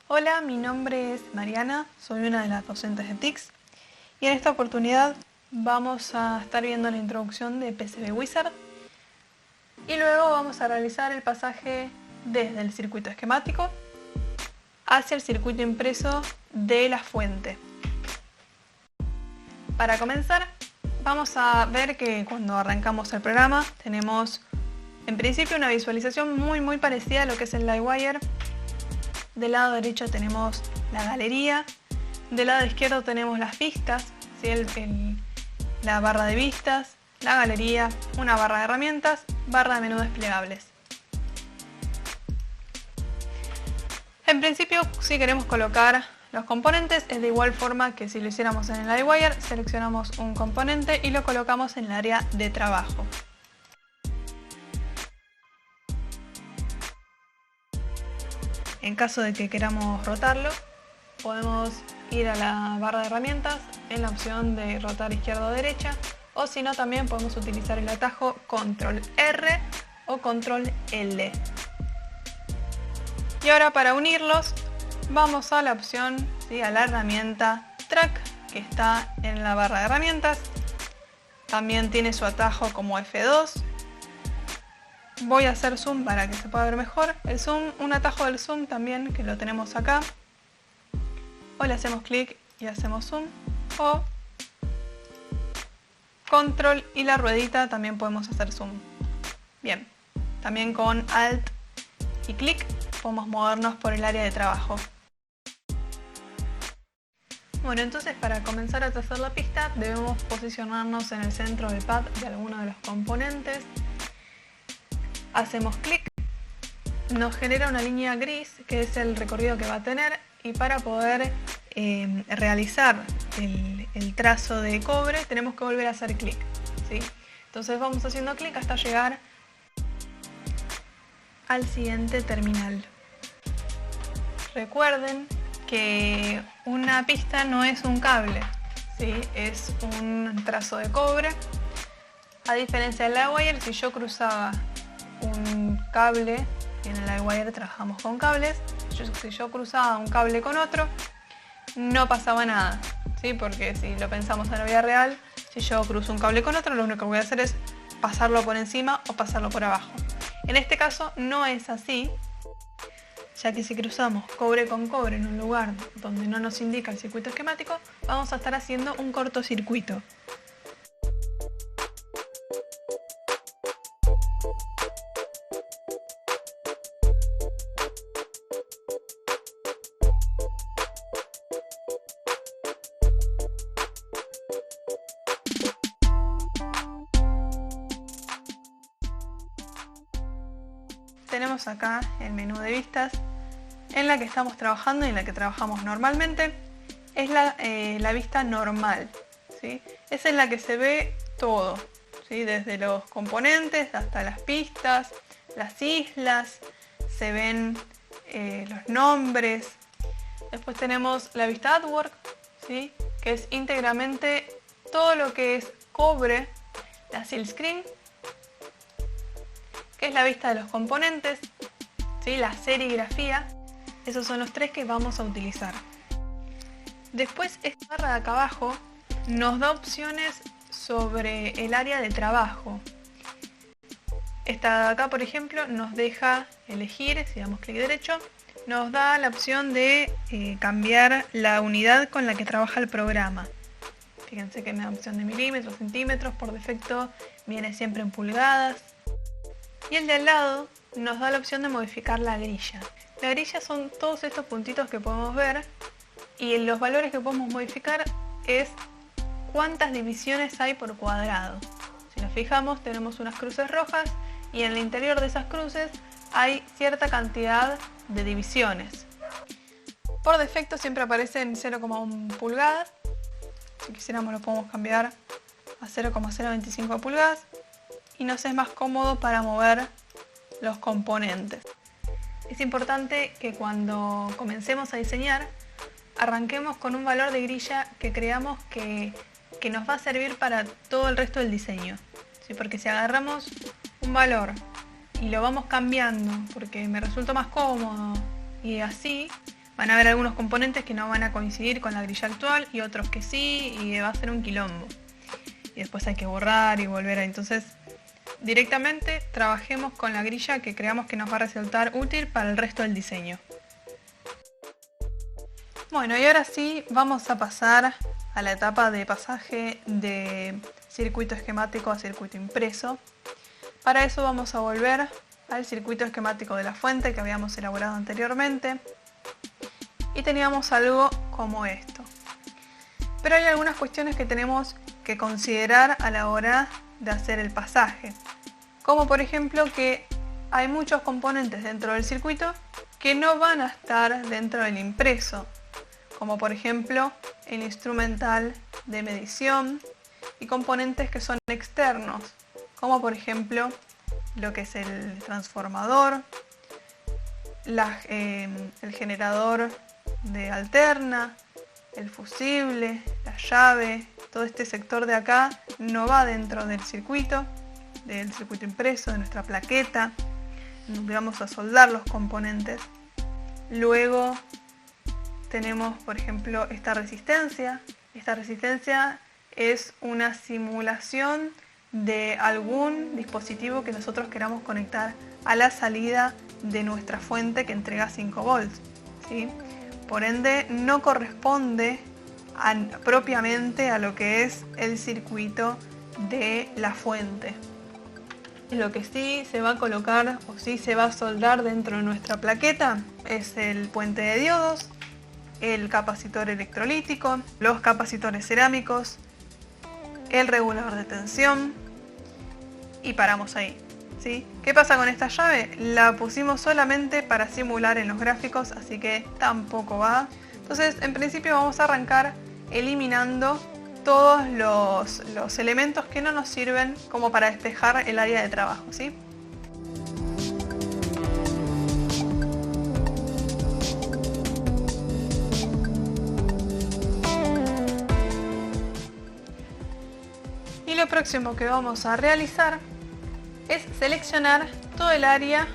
Hola, mi nombre es Mariana, soy una de las docentes de TICS y en esta oportunidad vamos a estar viendo la introducción de PCB Wizard y luego vamos a realizar el pasaje desde el circuito esquemático hacia el circuito impreso de la fuente. Para comenzar, vamos a ver que cuando arrancamos el programa tenemos en principio una visualización muy parecida a lo que es el Livewire. Del lado derecho tenemos la galería, del lado izquierdo tenemos las vistas, ¿sí? La barra de vistas, la galería, una barra de herramientas, barra de menú desplegables. En principio, si queremos colocar los componentes, es de igual forma que si lo hiciéramos en el Livewire, seleccionamos un componente y lo colocamos en el área de trabajo. En caso de que queramos rotarlo, podemos ir a la barra de herramientas en la opción de rotar izquierda o derecha, o si no también podemos utilizar el atajo Control R o Control L. Y ahora para unirlos vamos a la opción, ¿sí?, a la herramienta Track que está en la barra de herramientas. También tiene su atajo como F2. Voy a hacer zoom para que se pueda ver mejor. El zoom, un atajo del zoom también que lo tenemos acá. O le hacemos clic y hacemos zoom. O control y la ruedita también podemos hacer zoom. Bien, también con alt y clic podemos movernos por el área de trabajo. Bueno, entonces para comenzar a trazar la pista debemos posicionarnos en el centro del pad de alguno de los componentes. Hacemos clic, nos genera una línea gris que es el recorrido que va a tener, y para poder realizar el trazo de cobre tenemos que volver a hacer clic, ¿sí? Entonces vamos haciendo clic hasta llegar al siguiente terminal. Recuerden que una pista no es un cable, ¿sí? Es un trazo de cobre. A diferencia del Livewire, si yo cruzaba un cable, y en el Livewire trabajamos con cables, si yo cruzaba un cable con otro, no pasaba nada, ¿sí? Porque si lo pensamos en la vida real, si yo cruzo un cable con otro, lo único que voy a hacer es pasarlo por encima o pasarlo por abajo. En este caso no es así, ya que si cruzamos cobre con cobre en un lugar donde no nos indica el circuito esquemático, vamos a estar haciendo un cortocircuito. Tenemos acá el menú de vistas en la que estamos trabajando y en la que trabajamos normalmente. Es la vista normal, ¿sí? Esa es la que se ve todo, ¿sí? Desde los componentes hasta las pistas, las islas, se ven los nombres. Después tenemos la vista Artwork, ¿sí?, que es íntegramente todo lo que es cobre, la Silk Screen, que es la vista de los componentes, ¿sí?, la serigrafía. Esos son los tres que vamos a utilizar. Después esta barra de acá abajo nos da opciones sobre el área de trabajo. Esta de acá, por ejemplo, nos deja elegir, si damos clic derecho, nos da la opción de cambiar la unidad con la que trabaja el programa. Fíjense que me da opción de milímetros, centímetros, por defecto viene siempre en pulgadas. Y el de al lado nos da la opción de modificar la grilla. La grilla son todos estos puntitos que podemos ver, y los valores que podemos modificar es cuántas divisiones hay por cuadrado. Si nos fijamos, tenemos unas cruces rojas y en el interior de esas cruces hay cierta cantidad de divisiones. Por defecto siempre aparece en 0,1 pulgadas. Si quisiéramos lo podemos cambiar a 0,025 pulgadas y nos es más cómodo para mover los componentes. Es importante que cuando comencemos a diseñar arranquemos con un valor de grilla que creamos que nos va a servir para todo el resto del diseño, ¿sí? Porque si agarramos un valor y lo vamos cambiando porque me resulta más cómodo y así, Van a haber algunos componentes que no van a coincidir con la grilla actual y otros que sí, y va a ser un quilombo. Y después hay que borrar y volver a... Entonces, directamente trabajemos con la grilla que creamos que nos va a resultar útil para el resto del diseño. Bueno, y ahora sí vamos a pasar a la etapa de pasaje de circuito esquemático a circuito impreso. Para eso vamos a volver al circuito esquemático de la fuente que habíamos elaborado anteriormente. Y teníamos algo como esto. Pero hay algunas cuestiones que tenemos que considerar a la hora de hacer el pasaje. Como por ejemplo que hay muchos componentes dentro del circuito que no van a estar dentro del impreso. Como por ejemplo el instrumental de medición y componentes que son externos. Como por ejemplo lo que es el transformador, el generador de alterna, el fusible, la llave, todo este sector de acá no va dentro del circuito impreso, de nuestra plaqueta, donde vamos a soldar los componentes. Luego tenemos, por ejemplo, esta resistencia. Esta resistencia es una simulación de algún dispositivo que nosotros queramos conectar a la salida de nuestra fuente que entrega 5 volts, ¿sí? Por ende, no corresponde propiamente a lo que es el circuito de la fuente. Lo que sí se va a colocar o sí se va a soldar dentro de nuestra plaqueta es el puente de diodos, el capacitor electrolítico, los capacitores cerámicos, el regulador de tensión y paramos ahí. ¿Sí? ¿Qué pasa con esta llave? La pusimos solamente para simular en los gráficos, así que tampoco va. Entonces, en principio vamos a arrancar eliminando todos los elementos que no nos sirven como para despejar el área de trabajo, ¿sí? Y lo próximo que vamos a realizar es seleccionar todo el área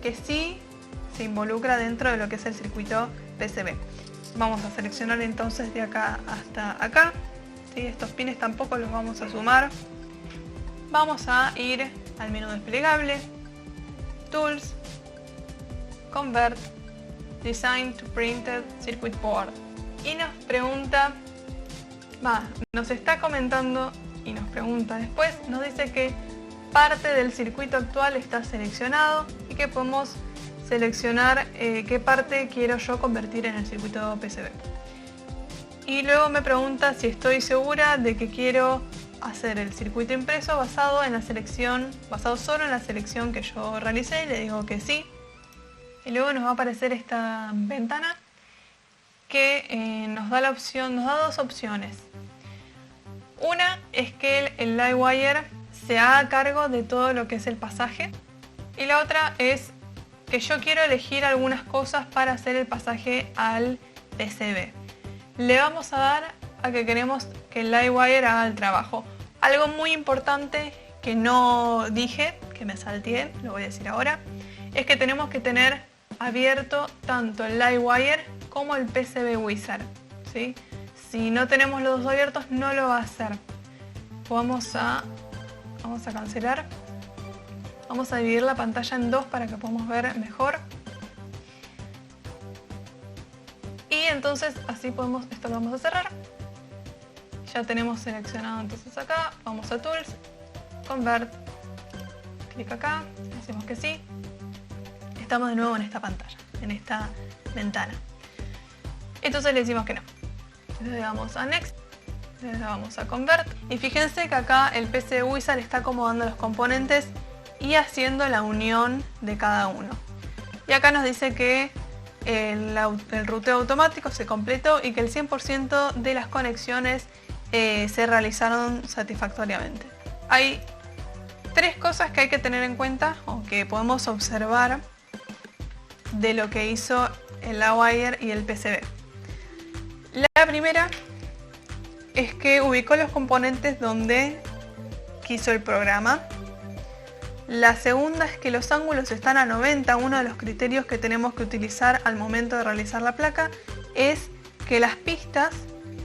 que sí se involucra dentro de lo que es el circuito PCB. Vamos a seleccionar entonces de acá hasta acá, ¿sí? Estos pines tampoco los vamos a sumar. Vamos a ir al menú desplegable, Tools, Convert, Design to Printed Circuit Board. Y nos pregunta, nos está comentando y nos pregunta después, nos dice que parte del circuito actual está seleccionado y que podemos seleccionar qué parte quiero yo convertir en el circuito PCB. Y luego me pregunta si estoy segura de que quiero hacer el circuito impreso basado solo en la selección que yo realicé, y le digo que sí. Y luego nos va a aparecer esta ventana que nos da dos opciones. Una es que el Livewire se haga cargo de todo lo que es el pasaje, y la otra es que yo quiero elegir algunas cosas para hacer el pasaje al PCB. Le vamos a dar a que queremos que el Livewire haga el trabajo. Algo muy importante que no dije, que me salteé, lo voy a decir ahora, es que tenemos que tener abierto tanto el Livewire como el PCB Wizard, ¿sí? Si no tenemos los dos abiertos no lo va a hacer. Vamos a cancelar. Vamos a dividir la pantalla en dos para que podamos ver mejor. Y entonces así esto lo vamos a cerrar. Ya tenemos seleccionado entonces acá. Vamos a Tools, Convert, clic acá, decimos que sí. Estamos de nuevo en esta pantalla, en esta ventana. Entonces le decimos que no. Le damos a Next. Le damos a Convert. Y fíjense que acá el PCB Wizard está acomodando los componentes y haciendo la unión de cada uno. Y acá nos dice que el ruteo automático se completó y que el 100% de las conexiones se realizaron satisfactoriamente. Hay tres cosas que hay que tener en cuenta o que podemos observar de lo que hizo el Livewire y el PCB. La primera es que ubicó los componentes donde quiso el programa. La segunda es que los ángulos están a 90. Uno de los criterios que tenemos que utilizar al momento de realizar la placa es que las pistas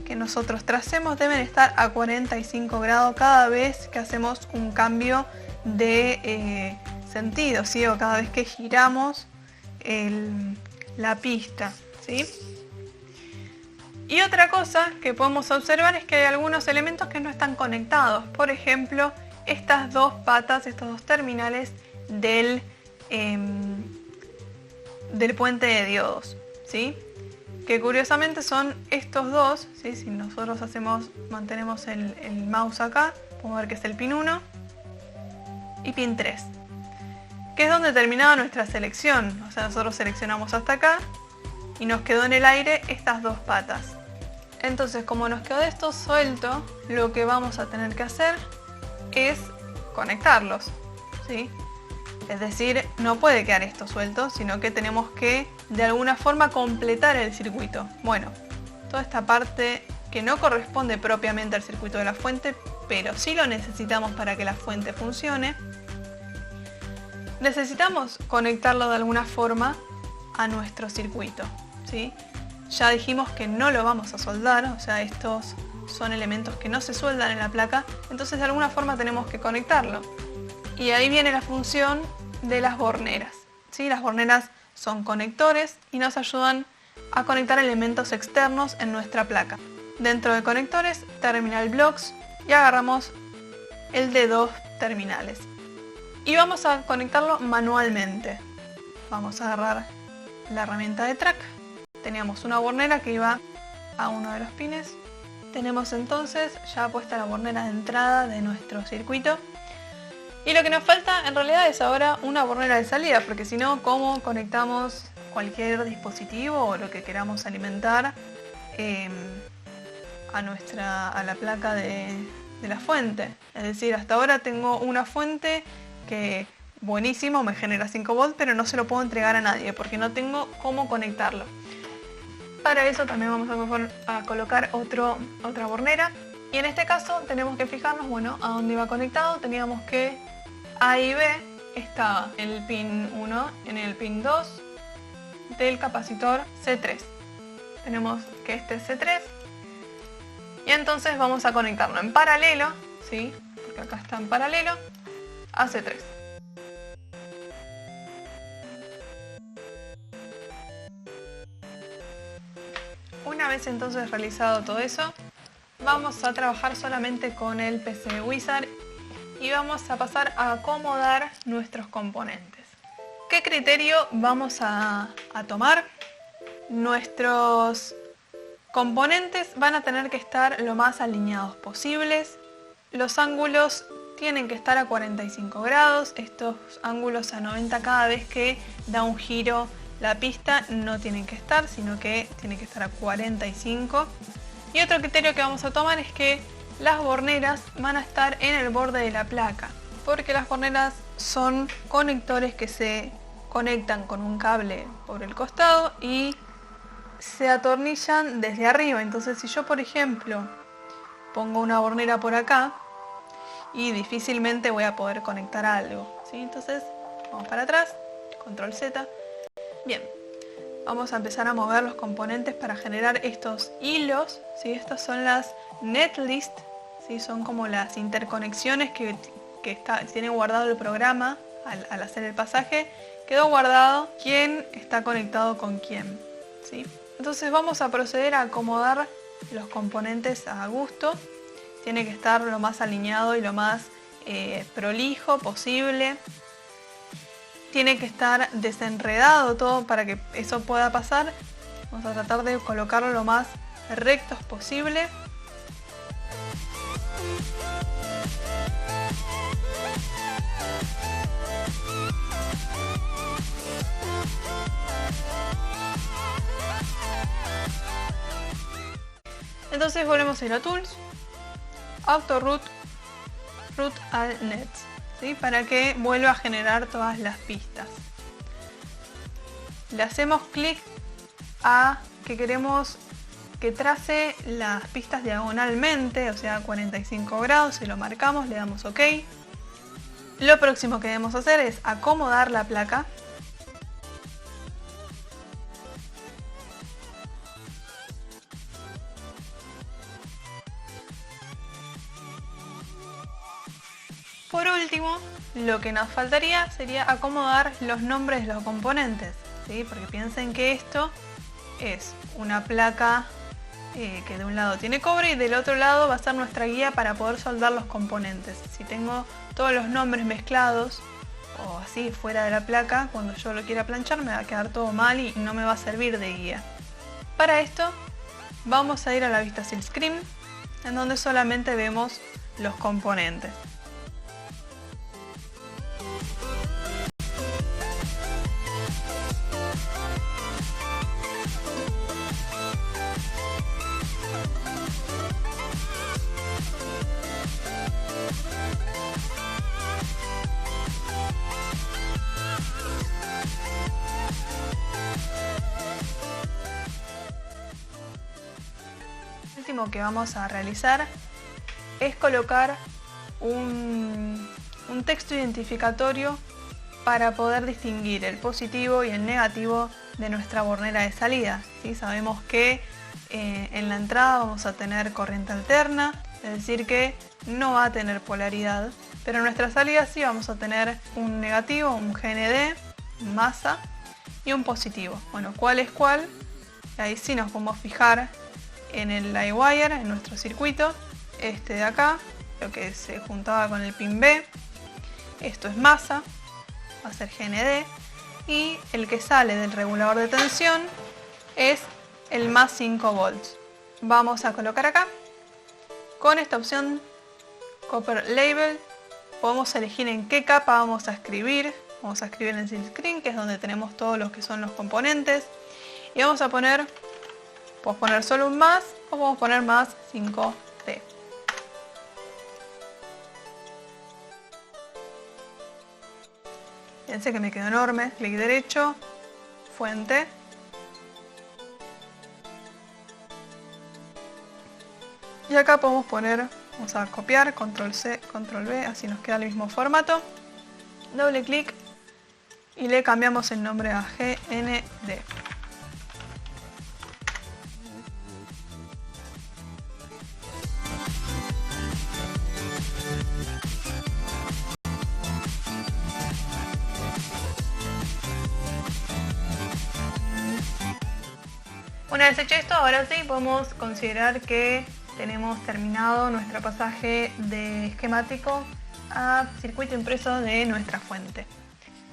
que nosotros tracemos deben estar a 45 grados cada vez que hacemos un cambio de sentido, ¿sí? O cada vez que giramos la pista, ¿sí? Y otra cosa que podemos observar es que hay algunos elementos que no están conectados. Por ejemplo, estas dos patas, estos dos terminales del puente de diodos, ¿sí? Que curiosamente son estos dos, ¿sí? Si nosotros mantenemos el mouse acá, podemos ver que es el pin 1 y pin 3, que es donde terminaba nuestra selección. O sea, nosotros seleccionamos hasta acá y nos quedó en el aire estas dos patas. Entonces, como nos quedó esto suelto, lo que vamos a tener que hacer es conectarlos, ¿sí? Es decir, no puede quedar esto suelto, sino que tenemos que de alguna forma completar el circuito. Bueno, toda esta parte que no corresponde propiamente al circuito de la fuente, pero sí lo necesitamos para que la fuente funcione, necesitamos conectarlo de alguna forma a nuestro circuito, ¿sí? Ya dijimos que no lo vamos a soldar, o sea, estos son elementos que no se sueldan en la placa, entonces de alguna forma tenemos que conectarlo. Y ahí viene la función de las borneras, ¿sí? Las borneras son conectores y nos ayudan a conectar elementos externos en nuestra placa. Dentro de conectores, terminal blocks, y agarramos el de dos terminales. Y vamos a conectarlo manualmente. Vamos a agarrar la herramienta de track. Teníamos una bornera que iba a uno de los pines. Tenemos entonces ya puesta la bornera de entrada de nuestro circuito. Y lo que nos falta en realidad es ahora una bornera de salida, porque si no, ¿cómo conectamos cualquier dispositivo o lo que queramos alimentar a la placa de la fuente? Es decir, hasta ahora tengo una fuente que buenísimo, me genera 5 volts, pero no se lo puedo entregar a nadie porque no tengo cómo conectarlo. Para eso también vamos a colocar otra bornera, y en este caso tenemos que fijarnos, bueno, a dónde iba conectado. Teníamos que A y B estaba en el pin 1, en el pin 2 del capacitor C3. Tenemos que este es C3 y entonces vamos a conectarlo en paralelo, ¿sí? Porque acá está en paralelo a C3. Una vez entonces realizado todo eso, vamos a trabajar solamente con el PC Wizard y vamos a pasar a acomodar nuestros componentes. ¿Qué criterio vamos a tomar? Nuestros componentes van a tener que estar lo más alineados posibles. Los ángulos tienen que estar a 45 grados, estos ángulos a 90 cada vez que da un giro la pista no tienen que estar, sino que tienen que estar a 45. Y otro criterio que vamos a tomar es que las borneras van a estar en el borde de la placa, porque las borneras son conectores que se conectan con un cable por el costado y se atornillan desde arriba. Entonces, si yo, por ejemplo, pongo una bornera por acá, y difícilmente voy a poder conectar algo, ¿sí? Entonces, vamos para atrás, control Z. Bien, vamos a empezar a mover los componentes para generar estos hilos, ¿sí? Estas son las netlist, ¿sí? Son como las interconexiones que tiene guardado el programa al hacer el pasaje. Quedó guardado quién está conectado con quién, ¿sí? Entonces vamos a proceder a acomodar los componentes a gusto. Tiene que estar lo más alineado y lo más prolijo posible. Tiene que estar desenredado todo para que eso pueda pasar. Vamos a tratar de colocarlo lo más rectos posible. Entonces volvemos a ir a Tools, Auto Root, Root All Nets, ¿sí? Para que vuelva a generar todas las pistas. Le hacemos clic a que queremos que trace las pistas diagonalmente, o sea 45 grados, se lo marcamos, le damos OK. Lo próximo que debemos hacer es acomodar la placa. Por último, lo que nos faltaría sería acomodar los nombres de los componentes, ¿sí? Porque piensen que esto es una placa que de un lado tiene cobre y del otro lado va a ser nuestra guía para poder soldar los componentes. Si tengo todos los nombres mezclados o así fuera de la placa, cuando yo lo quiera planchar me va a quedar todo mal y no me va a servir de guía. Para esto vamos a ir a la vista Silkscreen, en donde solamente vemos los componentes. Lo último que vamos a realizar es colocar un texto identificatorio para poder distinguir el positivo y el negativo de nuestra bornera de salida, ¿sí? Sabemos que en la entrada vamos a tener corriente alterna, es decir que no va a tener polaridad, pero en nuestra salida sí vamos a tener un negativo, un GND, masa y un positivo. Bueno, ¿cuál es cuál? Ahí sí nos podemos fijar en el live wire, en nuestro circuito. Este de acá, lo que se juntaba con el pin B, esto es masa, va a ser GND, y el que sale del regulador de tensión es el más 5 volts. Vamos a colocar acá, con esta opción Copper Label, podemos elegir en qué capa vamos a escribir. Vamos a escribir en Silkscreen, que es donde tenemos todos los que son los componentes, y vamos a poner, podemos poner solo un más o podemos poner más 5P. Fíjense que me quedó enorme, clic derecho, fuente. Y acá podemos poner, vamos a copiar, control C, control V, así nos queda el mismo formato. Doble clic y le cambiamos el nombre a GND. Una vez hecho esto, ahora sí podemos considerar que tenemos terminado nuestro pasaje de esquemático a circuito impreso de nuestra fuente.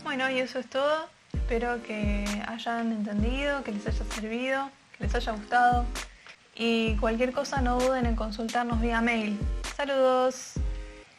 Bueno, y eso es todo. Espero que hayan entendido, que les haya servido, que les haya gustado. Y cualquier cosa no duden en consultarnos vía mail. ¡Saludos!